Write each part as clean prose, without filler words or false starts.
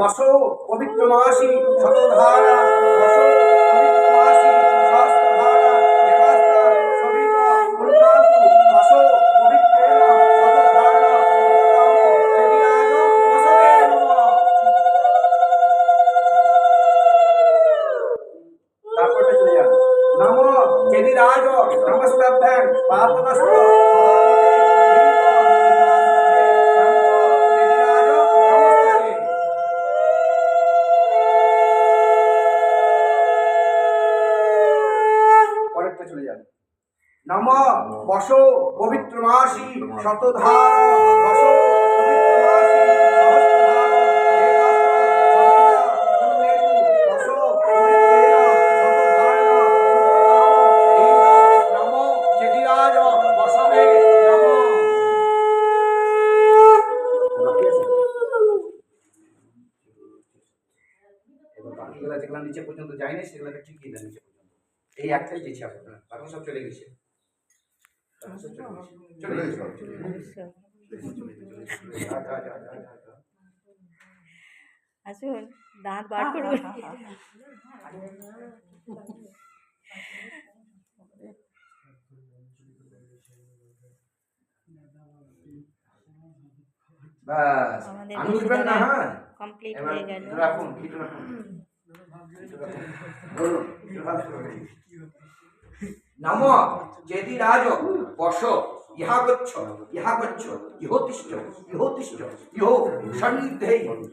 বসো পবিত্রমাসি শতধারা বসো পবিত্রমাসি সহস্রধারা দেবাস্তা সবিত পুণ্যাতু বসো পবিত্রেণ শতধারা চেদিরাজ বসবে নমঃ। তারপরে চলে যান নমো চেদিরাজ নমস্তাভ্যাং পাপদস্ত চলে যান নম বসো পবিত্রমাসি শতধার বসো পবিত্রমাসি যেগুলো নিচে পর্যন্ত যায়নি সেগুলোকে ঠিকই দেন নিচে পর্যন্ত এই একটাই দিয়েছি আপনারা বাকি সব চলে গেছে আসুন দাঁত বার করুন বাস আমি উঠবেন না হ্যাঁ কমপ্লিট হয়ে গেল রাখুন ভিডিও রাখুন নম চেদিরাজ বস ইহা গচ্ছ ইহোতিষ্ঠ ইহো সন্নিধে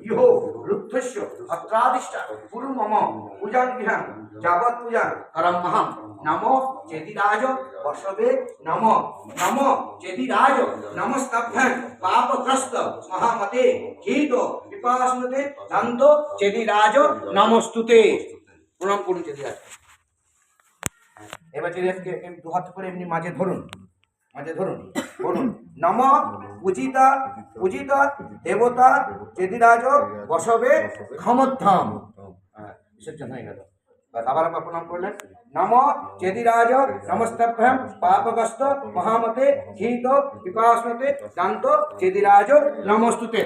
ইহো রুদ্ধস্য অত্রাদিষ্ঠ কুরু মম পূজাং গৃহং যাবৎ পূজাং করমহং নম চেদিরাজ বসবে নম চেদিরাজ নমস্তভ্যাং পাপগ্রস্ত মহামতে ক্ষীত পিপাসুতে দান্ত চেদিরাজ নমস্তুতে। প্রণাম করুন চেদিরাজ। এবার চেদিরাজকে দু হাত করে এমনি মাঝে ধরুন বলুন নম পূজিত দেবতা চেদিরাজ বসবে ক্ষমধাম। বিসর্জন হয়ে গেল। আবার প্রণাম করলেন নম চেদিরাজ নমস্তভ্যাং পাপগ্রস্ত মহামতে ক্ষীত পিপাসুতে দান্ত চেদিরাজ নমস্তুতে।